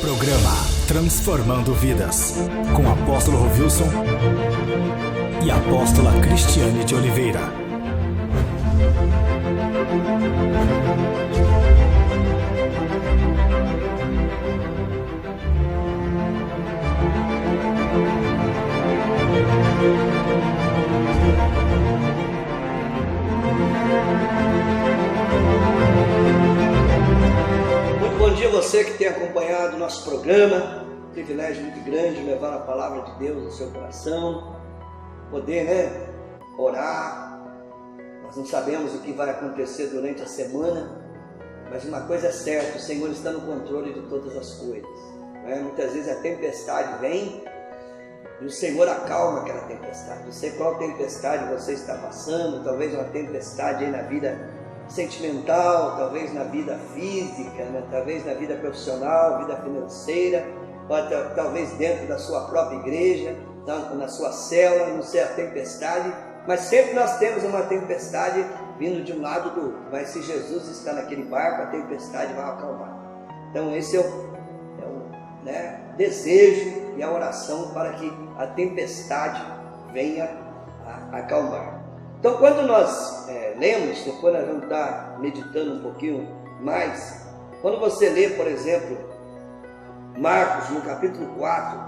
Programa Transformando Vidas, com o apóstolo Rovilson e a apóstola Cristiane de Oliveira. Bom dia a você que tem acompanhado o nosso programa. Privilégio muito grande levar a palavra de Deus ao seu coração, poder orar. Nós não sabemos o que vai acontecer durante a semana, mas uma coisa é certa: o Senhor está no controle de todas as coisas. Muitas vezes a tempestade vem e o Senhor acalma aquela tempestade. Não sei qual tempestade você está passando, talvez uma tempestade aí na vida sentimental, talvez na vida física, talvez na vida profissional, vida financeira, ou talvez dentro da sua própria igreja, na sua célula, não sei a tempestade, mas sempre nós temos uma tempestade vindo de um lado do outro. Mas se Jesus está naquele barco, a tempestade vai acalmar. Então esse é o desejo e a oração para que a tempestade venha a acalmar. Então, quando nós lemos, depois nós vamos estar meditando um pouquinho mais, quando você lê, por exemplo, Marcos, no capítulo 4,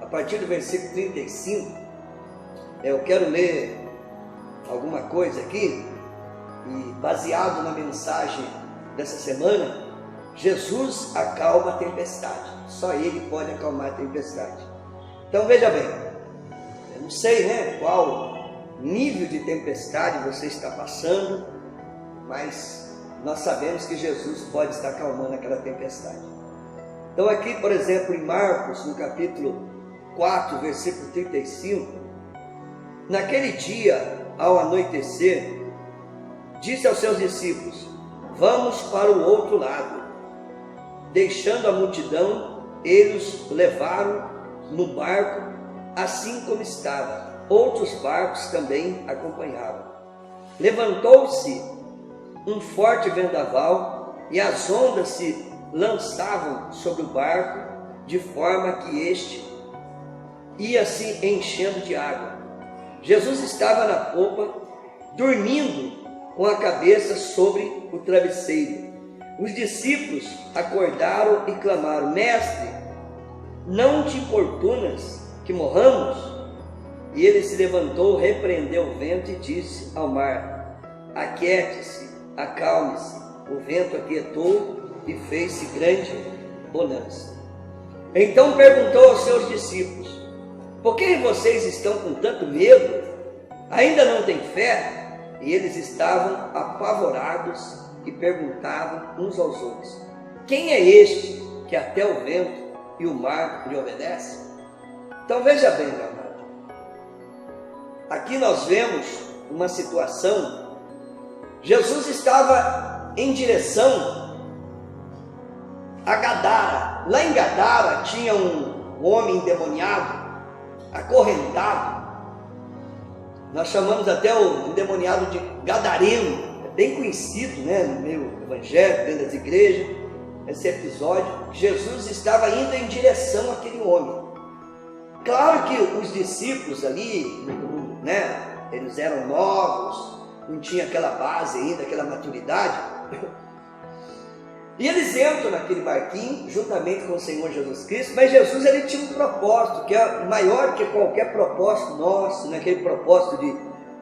a partir do versículo 35, eu quero ler alguma coisa aqui, e baseado na mensagem dessa semana, Jesus acalma a tempestade, só Ele pode acalmar a tempestade. Então, veja bem, eu não sei qual nível de tempestade você está passando, mas nós sabemos que Jesus pode estar acalmando aquela tempestade. Então aqui, por exemplo, em Marcos, no capítulo 4, versículo 35, naquele dia, ao anoitecer, disse aos seus discípulos: vamos para o outro lado. Deixando a multidão, eles levaram no barco assim como estava. Outros barcos também acompanhavam. Levantou-se um forte vendaval e as ondas se lançavam sobre o barco, de forma que este ia se enchendo de água. Jesus estava na popa, dormindo com a cabeça sobre o travesseiro. Os discípulos acordaram e clamaram: Mestre, não te importunas que morramos? E ele se levantou, repreendeu o vento e disse ao mar: aquiete-se, acalme-se. O vento aquietou e fez-se grande bonança. Então perguntou aos seus discípulos: por que vocês estão com tanto medo? Ainda não têm fé? E eles estavam apavorados e perguntavam uns aos outros: quem é este que até o vento e o mar lhe obedecem? Então veja bem, meu amado. Aqui nós vemos uma situação. Jesus estava em direção a Gadara. Lá em Gadara tinha um homem endemoniado, acorrentado. Nós chamamos até o endemoniado de gadareno. É bem conhecido no meio evangélico, dentro das igrejas, esse episódio. Jesus estava indo em direção àquele homem. Claro que os discípulos ali, eles eram novos, não tinha aquela base ainda, aquela maturidade. E eles entram naquele barquinho, juntamente com o Senhor Jesus Cristo, mas Jesus ele tinha um propósito, que é maior que qualquer propósito nosso, aquele propósito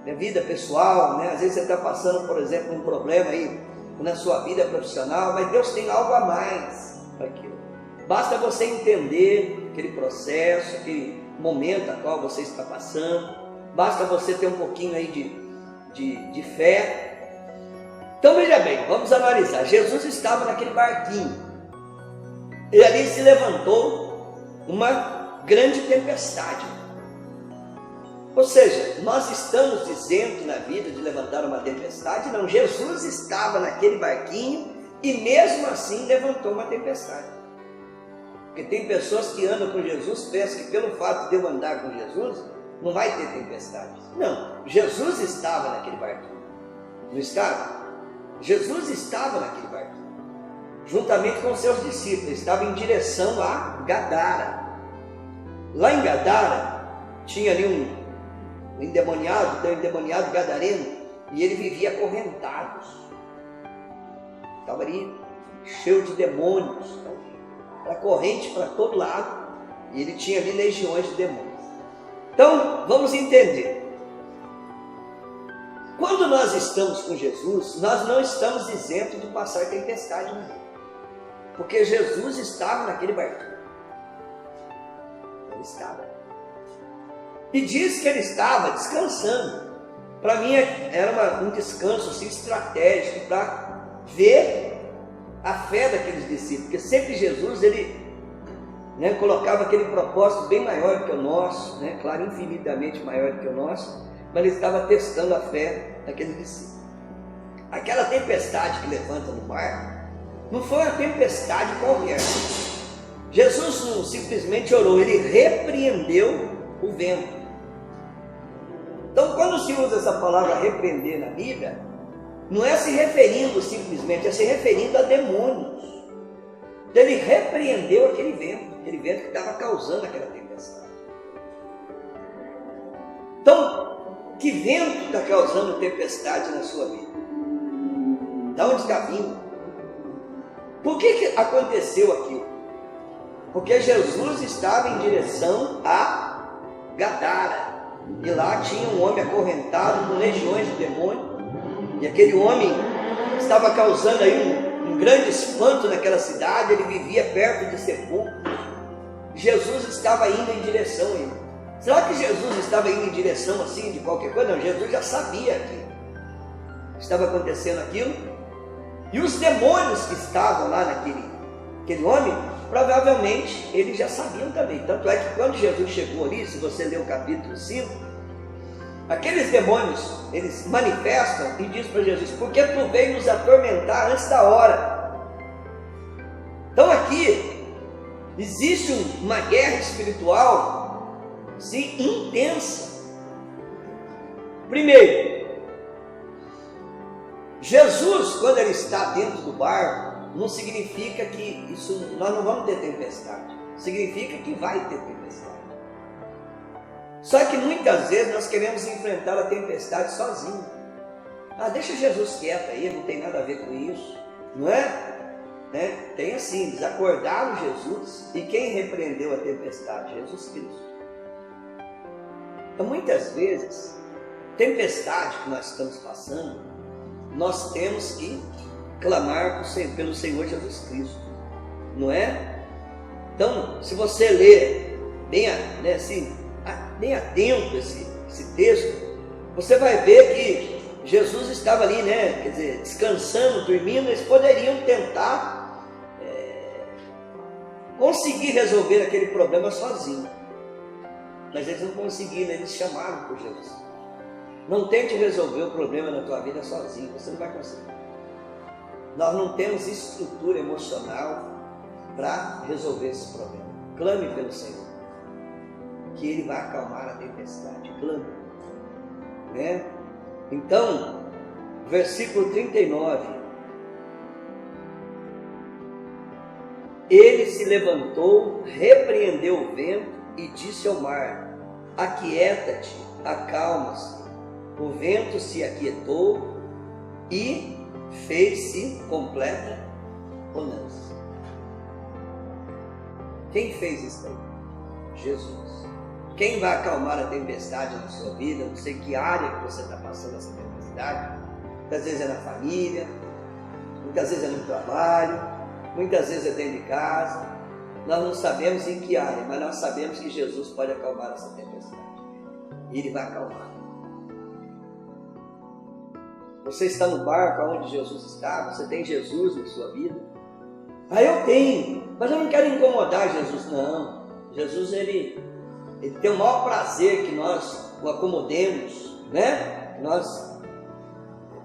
de vida pessoal. Às vezes você está passando, por exemplo, um problema aí na sua vida profissional, mas Deus tem algo a mais para aquilo. Basta você entender aquele processo, aquele momento a qual você está passando. Basta você ter um pouquinho aí de fé. Então veja bem, vamos analisar. Jesus estava naquele barquinho e ali se levantou uma grande tempestade. Ou seja, nós estamos dizendo na vida de levantar uma tempestade? Não, Jesus estava naquele barquinho e mesmo assim levantou uma tempestade. Porque tem pessoas que andam com Jesus, pensam que pelo fato de eu andar com Jesus, não vai ter tempestade. Não, Jesus estava naquele barquinho. Não estava? Jesus estava naquele barquinho. juntamente com seus discípulos, estava em direção a Gadara. Lá em Gadara, tinha ali um endemoniado gadareno, e ele vivia acorrentado. Estava ali cheio de demônios, então, era corrente para todo lado, e ele tinha ali legiões de demônios. Então, vamos entender. Quando nós estamos com Jesus, nós não estamos isentos de passar tempestade na vida. Porque Jesus estava naquele barquinho. Ele estava. E diz que ele estava descansando. Para mim era um descanso assim, estratégico para ver a fé daqueles discípulos. Porque sempre Jesus, ele colocava aquele propósito bem maior que o nosso, claro, infinitamente maior que o nosso, mas ele estava testando a fé daqueles discípulos. Aquela tempestade que levanta no mar, não foi uma tempestade qualquer. Jesus não simplesmente orou, ele repreendeu o vento. Então, quando se usa essa palavra repreender na Bíblia, não é se referindo simplesmente, é se referindo a demônios. Então, ele repreendeu aquele vento que estava causando aquela tempestade. Então, que vento está causando tempestade na sua vida? Da onde está vindo? Por que aconteceu aquilo? Porque Jesus estava em direção a Gadara. E lá tinha um homem acorrentado com legiões de demônios. E aquele homem estava causando aí um grande espanto naquela cidade. Ele vivia perto de sepulcros. Jesus estava indo em direção a ele. Será que Jesus estava indo em direção assim de qualquer coisa? Não, Jesus já sabia que estava acontecendo aquilo. E os demônios que estavam lá naquele homem, provavelmente eles já sabiam também. Tanto é que quando Jesus chegou ali, se você ler o capítulo 5, aqueles demônios, eles manifestam e dizem para Jesus: por que tu veio nos atormentar antes da hora? Então aqui existe uma guerra espiritual, sim, intensa. Primeiro, Jesus, quando ele está dentro do barco, não significa que nós não vamos ter tempestade. Significa que vai ter tempestade. Só que muitas vezes nós queremos enfrentar a tempestade sozinhos. Deixa Jesus quieto aí, não tem nada a ver com isso. Não é? Tem assim, eles acordaram Jesus. E quem repreendeu a tempestade? Jesus Cristo. Então muitas vezes, tempestade que nós estamos passando, nós temos que clamar pelo Senhor Jesus Cristo, não é? Então, se você ler bem atento esse texto, você vai ver que Jesus estava ali, quer dizer, descansando, dormindo. Eles poderiam tentar conseguir resolver aquele problema sozinho, mas eles não conseguiram, eles chamaram por Jesus. Não tente resolver o problema na tua vida sozinho, você não vai conseguir. Nós não temos estrutura emocional para resolver esse problema. Clame pelo Senhor, que Ele vai acalmar a tempestade. Clame. Então, versículo 39. Ele se levantou, repreendeu o vento e disse ao mar: aquieta-te, acalma-se. O vento se aquietou e fez-se completa bonança. Quem fez isso aí? Jesus. Quem vai acalmar a tempestade na sua vida? Não sei que área que você está passando essa tempestade. Muitas vezes é na família, muitas vezes é no trabalho, muitas vezes é dentro de casa. Nós não sabemos em que área, mas nós sabemos que Jesus pode acalmar essa tempestade. E Ele vai acalmar. Você está no barco onde Jesus está, você tem Jesus na sua vida. Eu tenho, mas eu não quero incomodar Jesus. Não, Jesus ele tem o maior prazer que nós o acomodemos, Que nós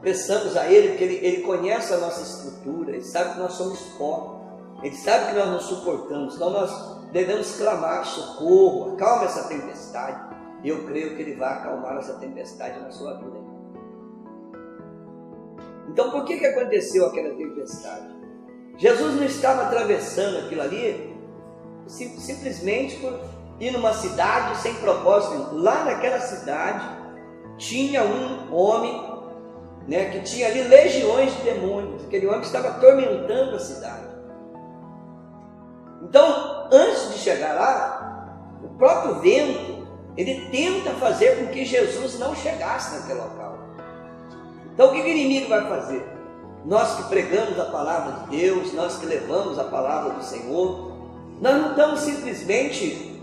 peçamos a Ele, porque ele conhece a nossa estrutura, Ele sabe que nós somos pó, Ele sabe que nós não suportamos, então nós devemos clamar socorro, acalma essa tempestade. E eu creio que Ele vai acalmar essa tempestade na sua vida. Então, por que aconteceu aquela tempestade? Jesus não estava atravessando aquilo ali simplesmente por ir numa cidade sem propósito. Lá naquela cidade tinha um homem, né, que tinha ali legiões de demônios. Aquele homem estava atormentando a cidade. Então, antes de chegar lá, o próprio vento, ele tenta fazer com que Jesus não chegasse naquele local. Então, o que o inimigo vai fazer? Nós que pregamos a palavra de Deus, nós que levamos a palavra do Senhor, nós não estamos simplesmente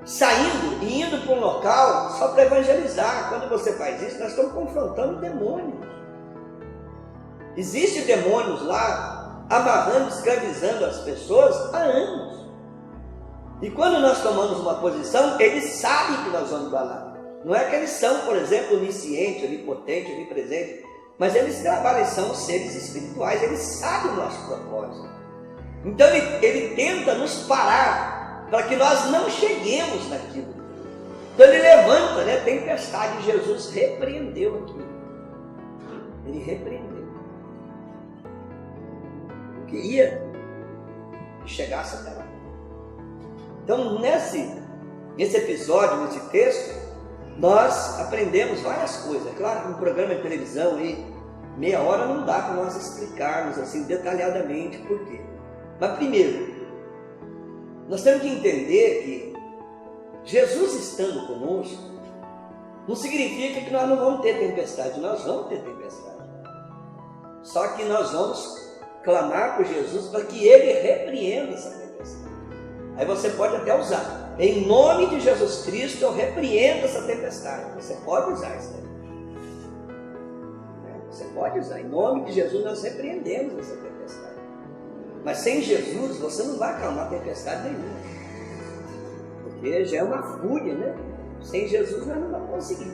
saindo e indo para um local só para evangelizar. Quando você faz isso, nós estamos confrontando demônios. Existem demônios lá, amarrando, escravizando as pessoas há anos. E quando nós tomamos uma posição, eles sabem que nós vamos para lá. Não é que eles são, por exemplo, oniscientes, onipotentes, onipresentes, mas eles trabalham, são seres espirituais, eles sabem o nosso propósito. Então ele tenta nos parar, para que nós não cheguemos naquilo. Então ele levanta, né, tempestade, e Jesus repreendeu aquilo. Ele repreendeu. Queria que chegasse até lá. Então nesse episódio, nesse texto, nós aprendemos várias coisas. É claro que um programa de televisão aí, meia hora não dá para nós explicarmos assim detalhadamente por quê. Mas primeiro, nós temos que entender que Jesus estando conosco não significa que nós não vamos ter tempestade. Nós vamos ter tempestade. Só que nós vamos clamar por Jesus para que Ele repreenda essa tempestade. Aí você pode até usar: em nome de Jesus Cristo eu repreendo essa tempestade. Você pode usar isso aí. Você pode usar. Em nome de Jesus nós repreendemos essa tempestade. Mas sem Jesus você não vai acalmar tempestade nenhuma. Porque já é uma fúria, né? Sem Jesus nós não vamos conseguir.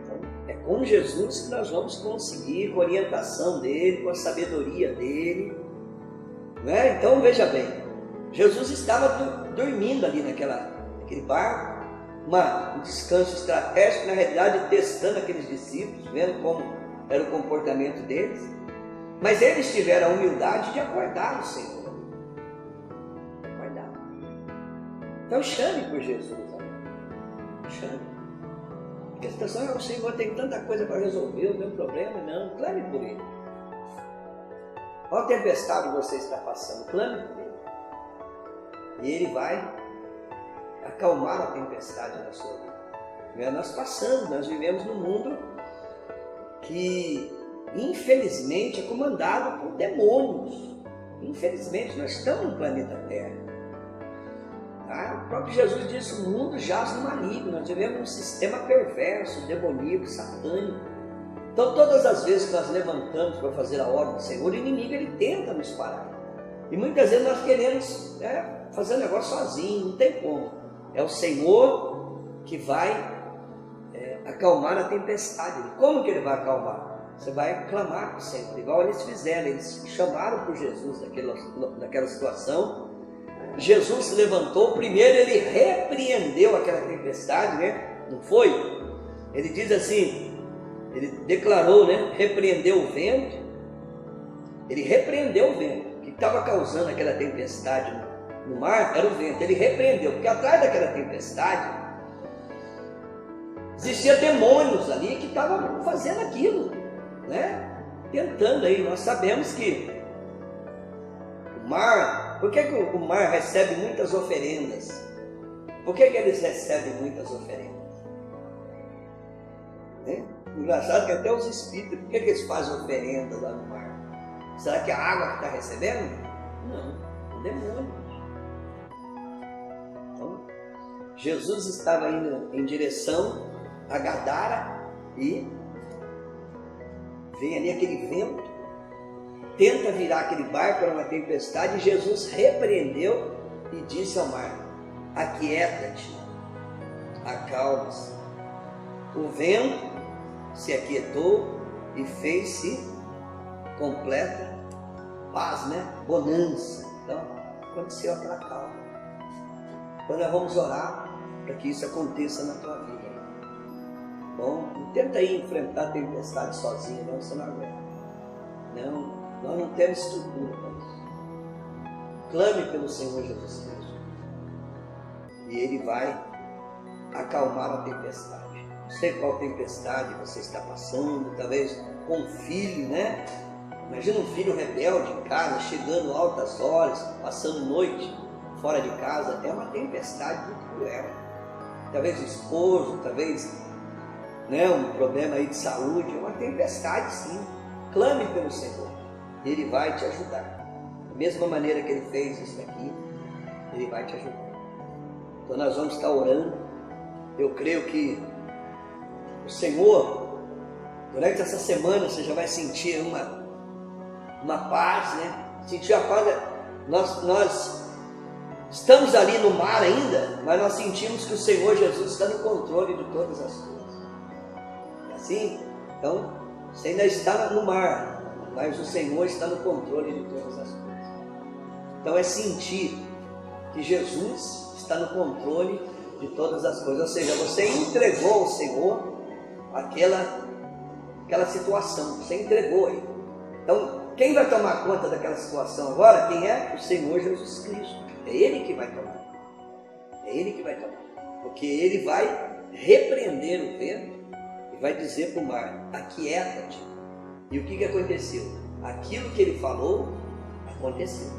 Então, é com Jesus que nós vamos conseguir, com a orientação dEle, com a sabedoria dEle. Não é? Então veja bem, Jesus estava dormindo ali naquele barco, um descanso estratégico, na realidade testando aqueles discípulos, vendo como era o comportamento deles. Mas eles tiveram a humildade de acordar o Senhor. Acordar. Então chame por Jesus. Chame. Porque a situação é: o Senhor tem tanta coisa para resolver, o meu problema. Não, clame por Ele. Qual tempestade você está passando? Clame por Ele. E Ele vai acalmar a tempestade na sua vida. Nós passamos, nós vivemos num mundo que infelizmente é comandado por demônios. Infelizmente nós estamos no planeta Terra. O próprio Jesus disse: o mundo jaz no maligno. Nós vivemos num sistema perverso, demoníaco, satânico. Então todas as vezes que nós levantamos para fazer a obra do Senhor, o inimigo ele tenta nos parar. E muitas vezes nós queremos fazer o negócio sozinho, não tem como. É o Senhor que vai acalmar a tempestade. Como que Ele vai acalmar? Você vai clamar para o Senhor, igual eles fizeram. Eles chamaram por Jesus naquela situação. Jesus se levantou, primeiro Ele repreendeu aquela tempestade, né? Não foi? Ele diz assim, Ele declarou, né? Repreendeu o vento. Ele repreendeu o vento. O que estava causando aquela tempestade no mar era o vento. Ele repreendeu, porque atrás daquela tempestade existia demônios ali que estavam fazendo aquilo, né? Tentando aí. Nós sabemos que o mar, por que o mar recebe muitas oferendas? Por que eles recebem muitas oferendas? Engraçado que até os espíritos, por que eles fazem oferendas lá no mar? Será que é a água que está recebendo? Não, o demônio. Então, Jesus estava indo em direção a Gadara e vem ali aquele vento, tenta virar aquele barco para uma tempestade, e Jesus repreendeu e disse ao mar: aquieta-te, acalma-se. O vento se aquietou e fez-se completa paz, né? Bonança. Então, aconteceu aquela calma. Então nós vamos orar para que isso aconteça na tua vida. Bom, não tenta aí enfrentar a tempestade sozinho, não, você não aguenta. Não. Nós não temos estrutura para isso. Clame pelo Senhor Jesus Cristo. E Ele vai acalmar a tempestade. Não sei qual tempestade você está passando, talvez com um filho, né? Imagina um filho rebelde em casa, chegando altas horas, passando noite fora de casa. É uma tempestade muito cruel. Talvez o esposo, talvez, né, um problema aí de saúde. É uma tempestade, sim. Clame pelo Senhor. Ele vai te ajudar. Da mesma maneira que Ele fez isso aqui, Ele vai te ajudar. Então nós vamos estar orando. Eu creio que o Senhor, durante essa semana, você já vai sentir uma paz, né? Sentir a paz. Nós estamos ali no mar ainda, mas nós sentimos que o Senhor Jesus está no controle de todas as coisas. É assim? Então, você ainda está no mar, mas o Senhor está no controle de todas as coisas. Então é sentir que Jesus está no controle de todas as coisas. Ou seja, você entregou ao Senhor aquela situação, você entregou aí. Então, quem vai tomar conta daquela situação agora? Quem é? O Senhor Jesus Cristo. É Ele que vai tomar. É Ele que vai tomar. Porque Ele vai repreender o vento e vai dizer para o mar: aquieta-te. E o que aconteceu? Aquilo que Ele falou, aconteceu.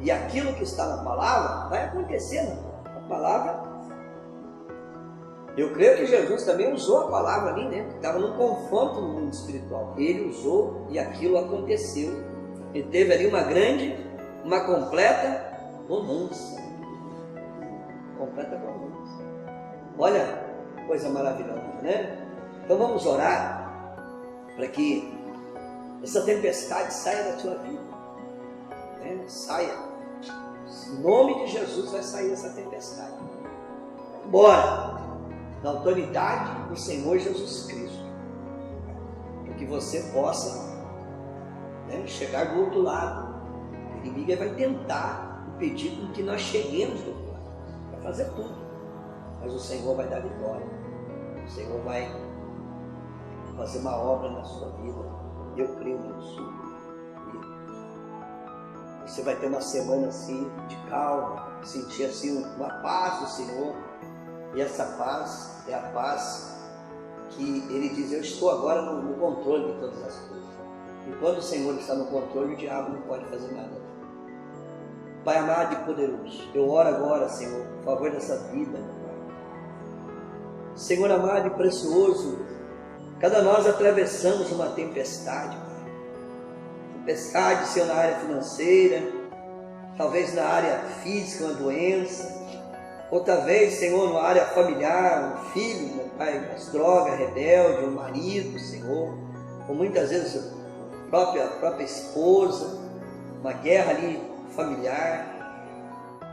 E aquilo que está na palavra, vai acontecer na palavra. Eu creio que Jesus também usou a palavra ali, né? Estava num confronto no mundo espiritual. Ele usou e aquilo aconteceu. E teve ali uma completa bonança. Completa bonança. Olha, coisa maravilhosa, né? Então vamos orar para que essa tempestade saia da tua vida. Né? Saia. Em nome de Jesus vai sair essa tempestade. Bora! Na autoridade do Senhor Jesus Cristo, para que você possa, né, chegar do outro lado. O inimigo vai tentar impedir com que nós cheguemos do outro lado, vai fazer tudo, mas o Senhor vai dar vitória. O Senhor vai fazer uma obra na sua vida. Eu creio nisso. E você vai ter uma semana assim de calma, sentir assim uma paz do Senhor. E essa paz é a paz que Ele diz: eu estou agora no controle de todas as coisas. E quando o Senhor está no controle, o diabo não pode fazer nada. Pai amado e poderoso, eu oro agora, Senhor, por favor dessa vida, meu Pai. Senhor amado e precioso, cada nós atravessamos uma tempestade, Pai. Tempestade, Senhor, na área financeira, talvez na área física, uma doença. Outra vez, Senhor, na área familiar, um filho, meu Pai, as drogas, rebelde, um marido, Senhor, ou muitas vezes a própria esposa, uma guerra ali familiar.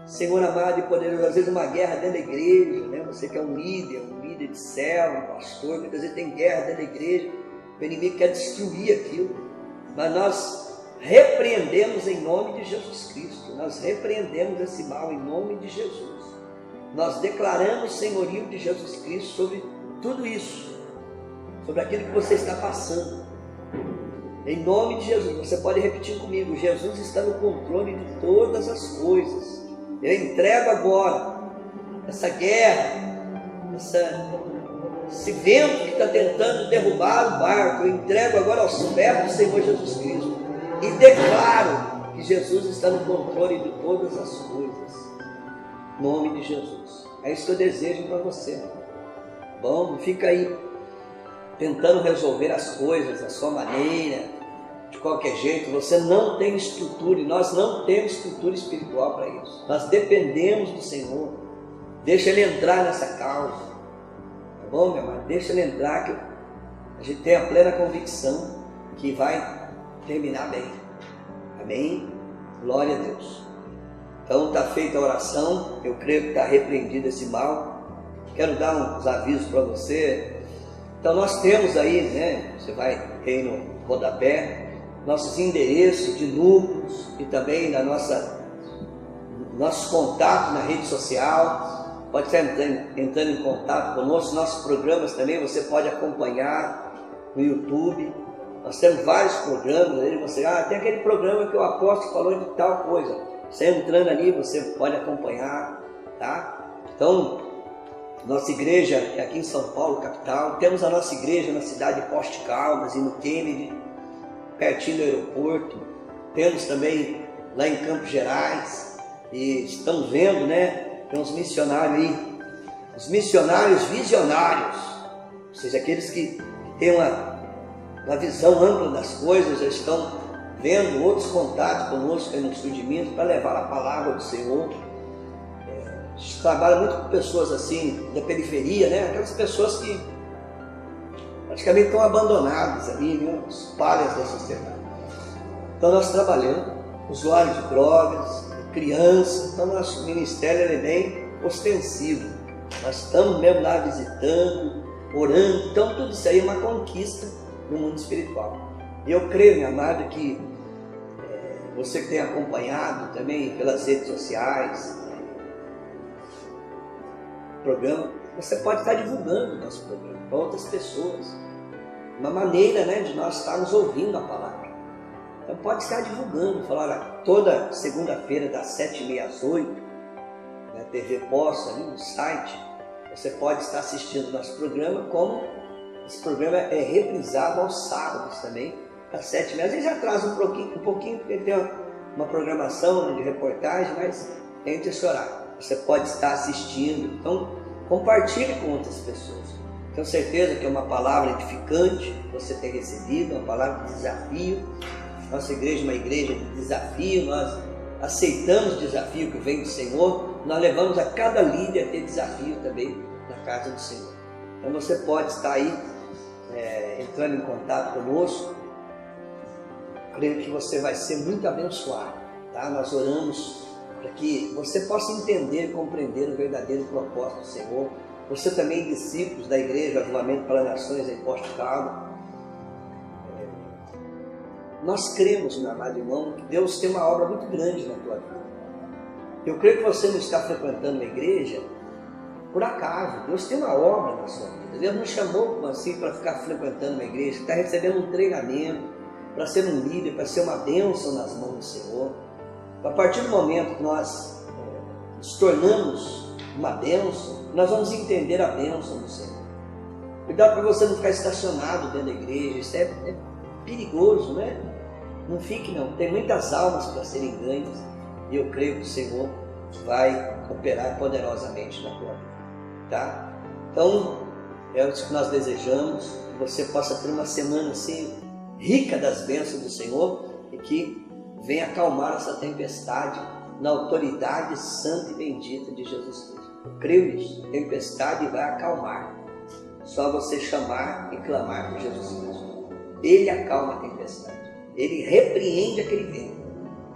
Senhor amado e poderoso, às vezes uma guerra dentro da igreja, né? Você que é um líder de célula, um pastor, muitas vezes tem guerra dentro da igreja, o inimigo quer destruir aquilo, mas nós repreendemos em nome de Jesus Cristo, nós repreendemos esse mal em nome de Jesus. Nós declaramos o senhorio de Jesus Cristo sobre tudo isso, sobre aquilo que você está passando. Em nome de Jesus, você pode repetir comigo: Jesus está no controle de todas as coisas. Eu entrego agora essa guerra, esse vento que está tentando derrubar o barco. Eu entrego agora aos pés do Senhor Jesus Cristo e declaro que Jesus está no controle de todas as coisas. Em nome de Jesus. É isso que eu desejo para você. Bom, não fica aí tentando resolver as coisas da sua maneira, de qualquer jeito. Você não tem estrutura, e nós não temos estrutura espiritual para isso. Nós dependemos do Senhor. Deixa Ele entrar nessa causa. Tá bom, meu amado? Deixa Ele entrar, que a gente tem a plena convicção que vai terminar bem. Amém? Glória a Deus. Então está feita a oração, eu creio que está repreendido esse mal. Quero dar uns avisos para você. Então nós temos aí, né, você vai aí no rodapé, nossos endereços de núcleos e também da nossos contatos na rede social. Pode estar entrando em contato conosco, nossos programas também você pode acompanhar no YouTube. Nós temos vários programas ali, você, tem aquele programa que o apóstolo falou de tal coisa. Você entrando ali, você pode acompanhar, tá? Então, nossa igreja é aqui em São Paulo, capital. Temos a nossa igreja na cidade de Poste Caldas e no Kennedy, pertinho do aeroporto. Temos também lá em Campos Gerais. E estamos vendo, né? Tem uns missionários aí, os missionários visionários, ou seja, aqueles que têm uma visão ampla das coisas, já estão vendo outros contatos conosco aí no Sul de Minas para levar a palavra do Senhor. A gente trabalha muito com pessoas assim da periferia, né? Aquelas pessoas que praticamente estão abandonadas ali, né? Os párias da sociedade. Então nós trabalhamos usuários de drogas, crianças. Então nosso ministério é bem ostensivo. Nós estamos mesmo lá visitando, orando. Então tudo isso aí é uma conquista no mundo espiritual. E eu creio, minha amada, que você que tem acompanhado também pelas redes sociais, programa, você pode estar divulgando o nosso programa para outras pessoas. Uma maneira, né, de nós estarmos ouvindo a palavra. Então pode estar divulgando, falar toda segunda-feira das 7h30 às 8h, na TV Poça, ali no site, você pode estar assistindo o nosso programa, como esse programa é reprisado aos sábados também, às 7h30. Às vezes atrasa um pouquinho, porque tem uma programação de reportagem, mas entre esse horário. Você pode estar assistindo, então compartilhe com outras pessoas. Tenho certeza que é uma palavra edificante que você tem recebido, uma palavra de desafio. Nossa igreja é uma igreja de desafio, nós aceitamos o desafio que vem do Senhor, nós levamos a cada líder a ter desafio também na casa do Senhor. Então você pode estar aí entrando em contato conosco. Creio que você vai ser muito abençoado, tá? Nós oramos para que você possa entender e compreender o verdadeiro propósito do Senhor. Você também, discípulos da Igreja Avivamento para Nações em Poste Caldas. Nós cremos, meu amado irmão, que Deus tem uma obra muito grande na tua vida. Eu creio que você não está frequentando uma igreja por acaso. Deus tem uma obra na sua vida. Deus não chamou assim para ficar frequentando uma igreja. Você está recebendo um treinamento para ser um líder, para ser uma bênção nas mãos do Senhor. A partir do momento que nós nos tornamos uma bênção, nós vamos entender a bênção do Senhor. Cuidado para você não ficar estacionado dentro da igreja. Isso é perigoso, né? Não fique não. Tem muitas almas para serem ganhas. E eu creio que o Senhor vai operar poderosamente na tua vida. Tá? Então, é isso que nós desejamos. Que você possa ter uma semana assim, rica das bênçãos do Senhor. E que venha acalmar essa tempestade na autoridade santa e bendita de Jesus Cristo. Eu creio nisso. A tempestade vai acalmar. Só você chamar e clamar por Jesus Cristo. Ele acalma a tempestade. Ele repreende aquele vento.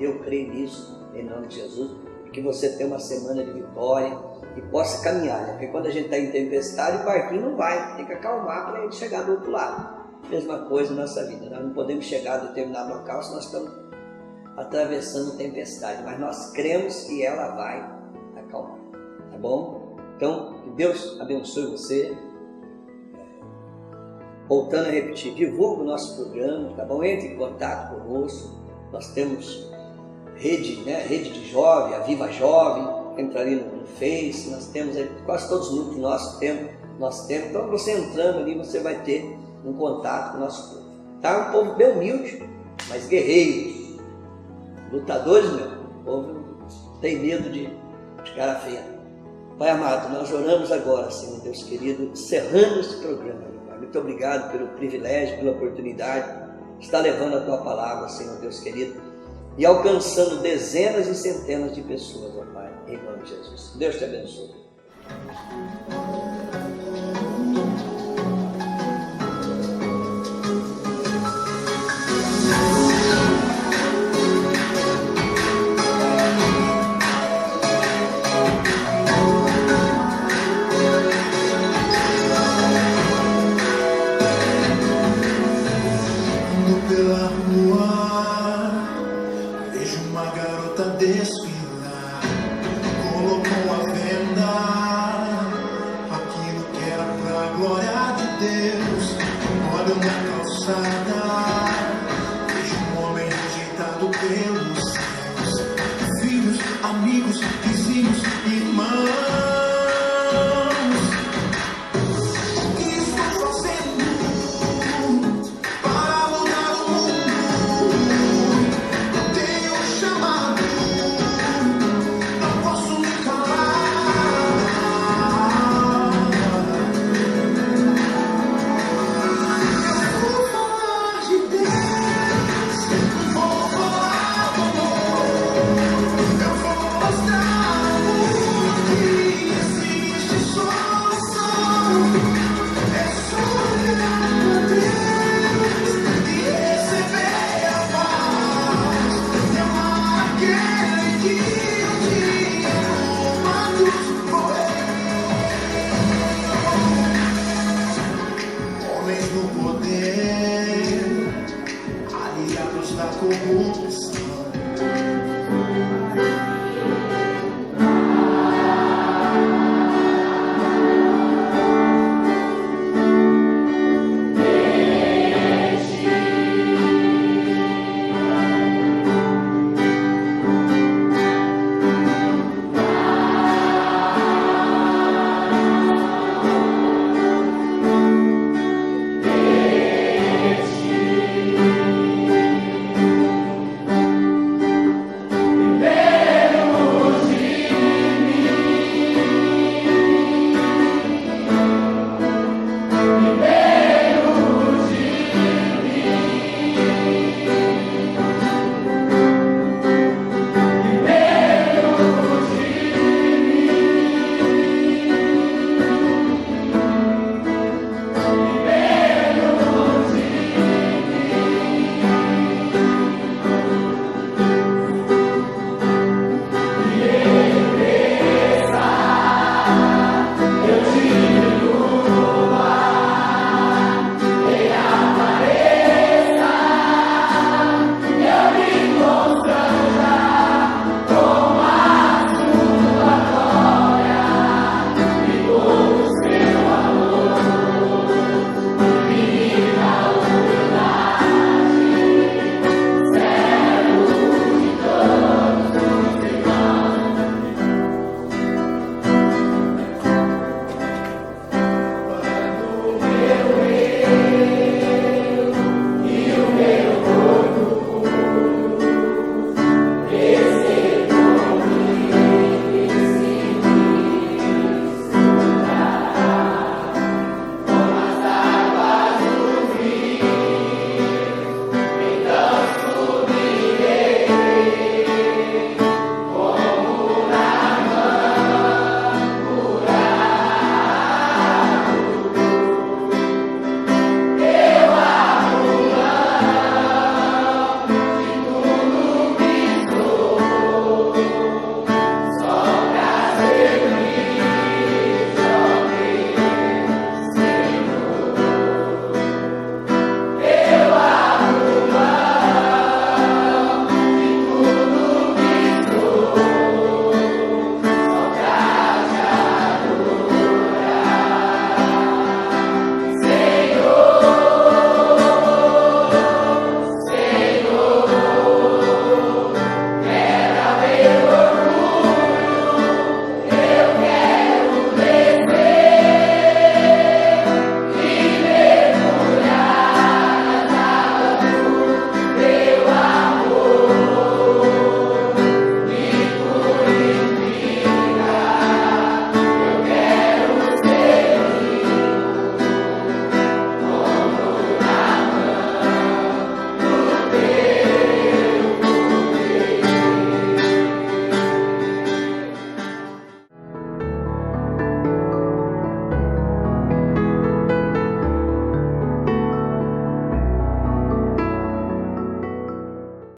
Eu creio nisso, em nome de Jesus. Que você tenha uma semana de vitória e possa caminhar. Né? Porque quando a gente está em tempestade, o barquinho não vai. Tem que acalmar para ele chegar do outro lado. Mesma coisa na nossa vida. Nós não podemos chegar a determinado local se nós estamos atravessando tempestade. Mas nós cremos que ela vai acalmar. Tá bom? Então, que Deus abençoe você. Voltando a repetir, divulgue o nosso programa, tá bom? Entre em contato conosco. Nós temos rede, né? Rede de jovem, a Viva Jovem, entra ali no Face, nós temos quase todos os núcleos nós temos. Então você entrando ali, você vai ter um contato com o nosso povo. Tá? Um povo bem humilde, mas guerreiros, lutadores mesmo. O povo não tem medo de cara feia. Pai amado, nós oramos agora, Senhor Deus querido, encerrando esse programa. Muito obrigado pelo privilégio, pela oportunidade de estar levando a Tua palavra, Senhor Deus querido, e alcançando dezenas e centenas de pessoas, ó Pai, em nome de Jesus. Deus te abençoe. Desfilar, colocou a venda, aquilo que era pra glória de Deus. Olha na calçada. amado pelos céus, filhos, amigos, vizinhos, irmãos. O que estou fazendo para mudar o mundo? Eu tenho um chamado, não posso me calar. Eu vou falar de Deus, vou falar do amor, eu vou mostrar ao mundo que existe solução. É só olhar pra Deus e receber a paz, e amar aquele que um dia numa cruz morreu. Homens do poder, aliados da corrupção,